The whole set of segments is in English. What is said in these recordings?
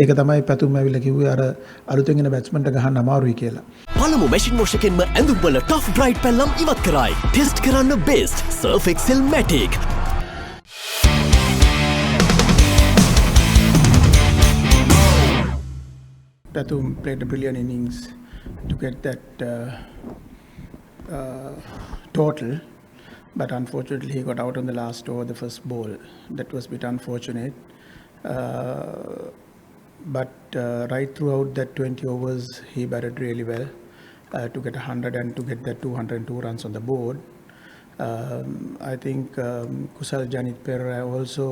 ඒක තමයි පැතුම් ඇවිල්ලා කිව්වේ අර අලුතෙන් එන බැට්ස්මන්ට ගහන්න අමාරුයි කියලා. පළමු මැෂින් වොෂ් එකෙන්ම ඇඳුම් වල ටෆ් බ්‍රයිට් පැල්ලම් ඉවත් කරයි. ටෙස්ට් කරන්න best Surf Excel Matic. Patum played a brilliant innings to get that total, but unfortunately he got out on the last over, the first ball. That was a bit unfortunate. But right throughout that 20 overs, he batted really well to get 100 and to get that 202 runs on the board. I think Kusal Janit Perera also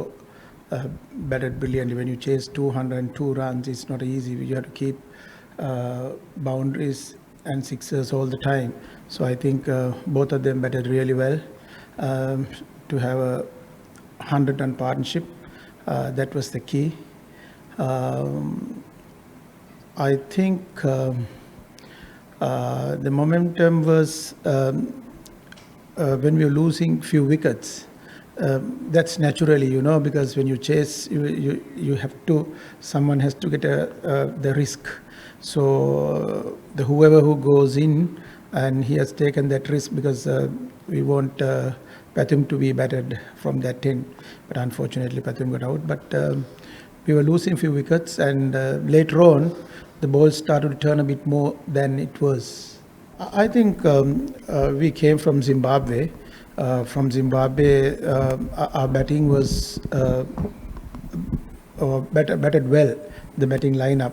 batted brilliantly. When you chase 202 runs, it's not easy. You have to keep boundaries and sixers all the time. So I think both of them batted really well to have a 100-run partnership. That was the key. I think the momentum was when we were losing few wickets. That's naturally, because when you chase, you have to, someone has to get the risk. So whoever who goes in, and he has taken that risk because we want Pathum to be batted from that end. But unfortunately, Pathum got out. But we were losing few wickets, and later on, the ball started to turn a bit more than it was. I think we came from Zimbabwe. Our batting was batted well, the batting lineup.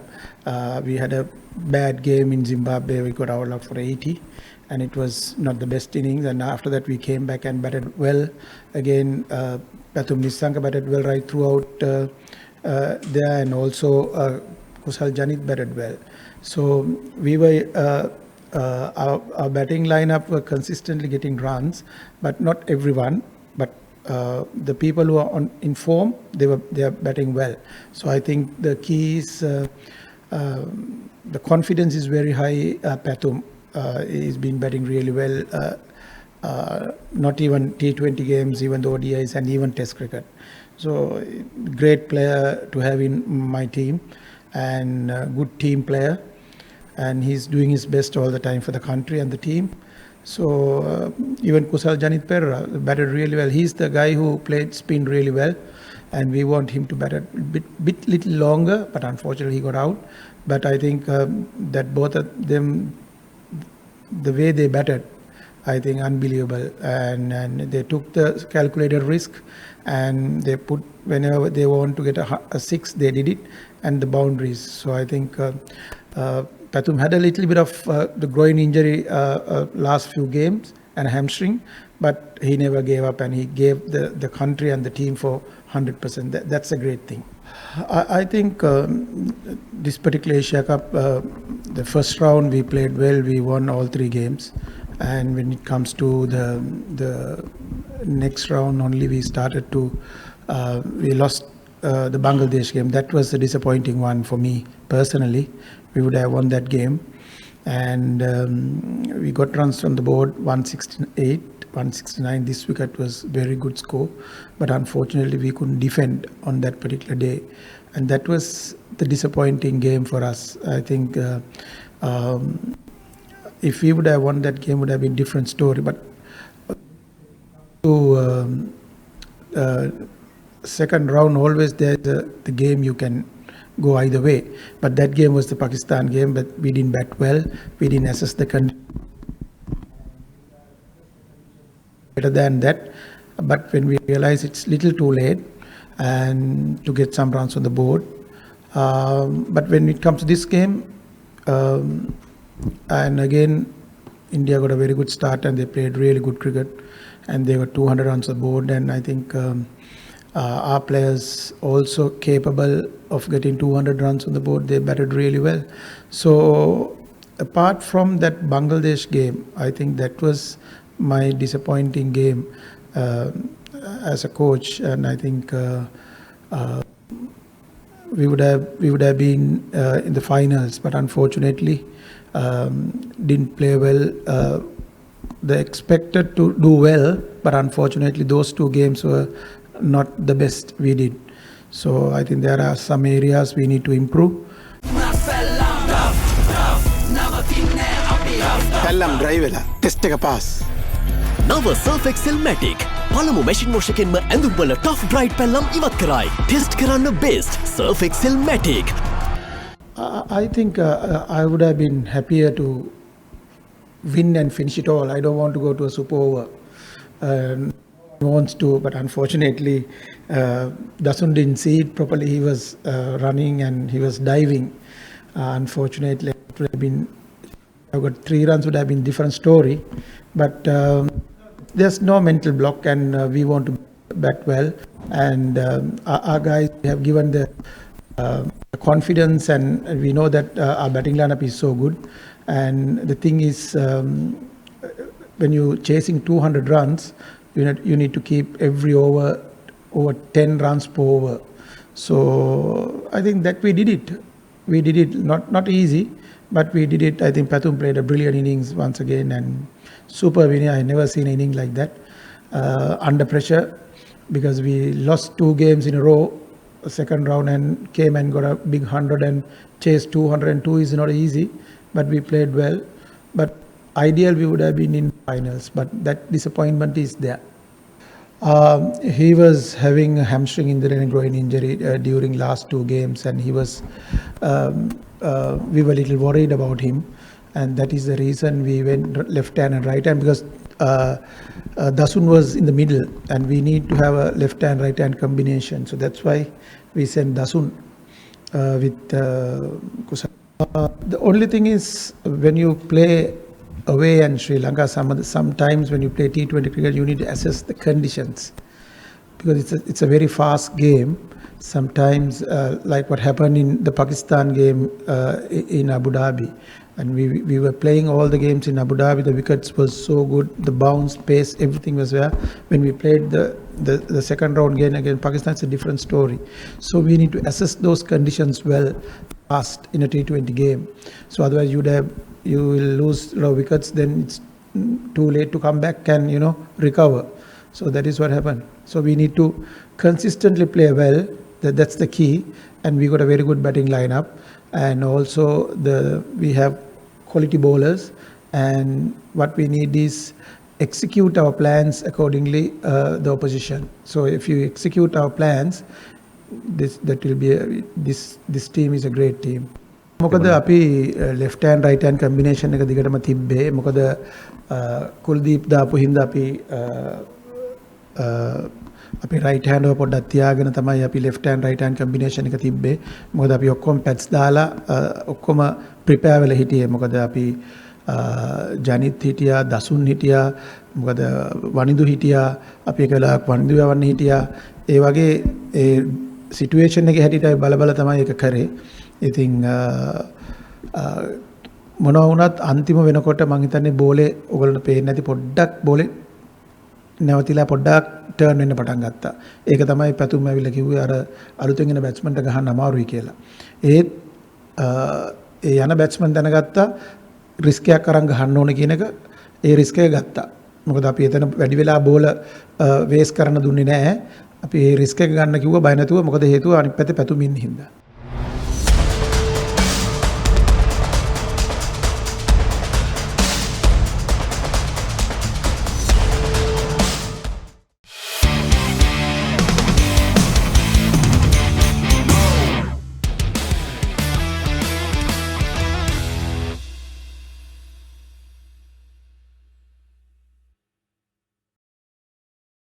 We had a bad game in Zimbabwe. We got out for 80, and it was not the best innings. And after that, we came back and batted well. Again, Pathum Nissanka batted well right throughout there, and also Kusal Janit batted well. So we were our batting lineup were consistently getting runs, but not everyone. But the people who are in form, they are batting well. So I think the key is the confidence is very high. Pathum he's been batting really well. Not even T20 games, even the ODIs and even Test cricket. So great player to have in my team, and good team player. And he's doing his best all the time for the country and the team. So even Kusal Janit Perera batted really well. He's the guy who played spin really well, and we want him to bat a little longer, but unfortunately he got out. But I think that both of them, the way they batted, I think unbelievable, and they took the calculated risk, and they put, whenever they want to get a six, they did it, and the boundaries. So I think Pathum had a little bit of the groin injury last few games and a hamstring, but he never gave up, and he gave the country and the team for 100%. That's a great thing. I think this particular Asia Cup, the first round we played well. We won all 3 games, and when it comes to the next round, only we started to we lost the Bangladesh game. That was a disappointing one for me personally. We would have won that game, and we got runs on the board 168, 169. This wicket was very good score, but unfortunately we couldn't defend on that particular day, and that was the disappointing game for us. I think if we would have won that game, would have been a different story. But to second round, always there's the game you can go either way. But that game was the Pakistan game, but we didn't bat well. We didn't assess the condition better than that. But when we realized it's little too late and to get some runs on the board. But when it comes to this game, and again, India got a very good start, and they played really good cricket, and they were 200 runs on board, and I think our players also capable of getting 200 runs on the board. They batted really well. So apart from that Bangladesh game, I think that was my disappointing game as a coach, and I think we would have been in the finals, but unfortunately didn't play well. They expected to do well, but unfortunately those 2 games were not the best we did. So I think there are some areas we need to improve. පැල්ලම් drive වෙලා test එක pass. නව Surf Excel Matic පළමු machine wash එකෙන්ම ඇඳුම්වල tough bright පැල්ලම් ඉවත් කරයි. ටෙස්ට් කරන්න best Surf Excel Matic. I think I would have been happier to win and finish it all. I don't want to go to a super over. Wants to, but unfortunately, Dasun didn't see it properly. He was running and he was diving. Unfortunately, it would have been. I got 3 runs would have been different story, but there's no mental block, and we want to bat well. And our guys have given the confidence, and we know that our batting lineup is so good. And the thing is, when you're chasing 200 runs, you need to keep every over 10 runs per over. So I think that we did it. We did it. Not easy, but we did it. I think Pathum played a brilliant innings once again, and super winning. I never seen an inning like that under pressure, because we lost 2 games in a row, second round, and came and got a big 100 and chased 202 is not easy, but we played well. But ideal we would have been in finals, but that disappointment is there. He was having a hamstring injury and groin injury during last 2 games, and he was we were a little worried about him, and that is the reason we went left hand and right hand, because Dasun was in the middle, and we need to have a left hand right hand combination. So that's why we sent Dasun with Kusal. The only thing is, when you play away in Sri Lanka, sometimes when you play T20 cricket, you need to assess the conditions, because it's a very fast game. Sometimes, like what happened in the Pakistan game in Abu Dhabi, and we were playing all the games in Abu Dhabi. The wickets was so good, the bounce, pace, everything was there. When we played the second round game against Pakistan, it's a different story. So we need to assess those conditions well fast in a T20 game. So otherwise you will lose a lot of wickets, then it's too late to come back and recover. So that is what happened. So we need to consistently play well. That's the key. And we got a very good batting lineup, and also we have quality bowlers. And what we need is execute our plans accordingly, the opposition. So if you execute our plans, this team is a great team. මොකද අපි left hand right hand combination එක දිගටම තිබ්බේ. මොකද කුල්දීප් දාපු හින්දා අපි right hand එක පොඩ්ඩක් තියාගෙන තමයි අපි left hand right hand combination එක තිබ්බේ. මොකද අපි ඔක්කොම pads දාලා ඔක්කොම prepare වෙලා හිටියේ. මොකද අපි ජනිත් හිටියා, දසුන් හිටියා, මොකද වනිදු හිටියා, අපි එක වෙලාවක් වනිදු යවන්න හිටියා. ඒ වගේ ඒ situation එකේ හැටියට අපි බල තමයි ඒක කරේ. ඉතින් මොනවා වුණත් අන්තිම වෙනකොට මම හිතන්නේ බෝලේ ඔයගොල්ලන්ට පේන්නේ නැති පොඩ්ඩක් බෝලේ නැවතිලා පොඩ්ඩක් ටර්න් වෙන්න පටන් ගත්තා. ඒක තමයි පැතුම් ඇවිල්ලා කිව්වේ අර අලුතෙන් එන බැට්ස්මන්ට ගහන්න අමාරුයි කියලා. ඒත් ඒ යන බැට්ස්මන් දැනගත්තා රිස්ක් එකක් අරන් ගහන්න ඕනේ කියන එක. ඒ රිස්ක් එක ගත්තා. මොකද අපි එතන වැඩි වෙලා බෝල වේස් කරන්න දුන්නේ නැහැ. අපි ඒ රිස්ක් එක ගන්න කිව්වා බය නැතුව. මොකද හේතුව අනිත් පැත්තේ පැතුම් ඉන්න හින්දා.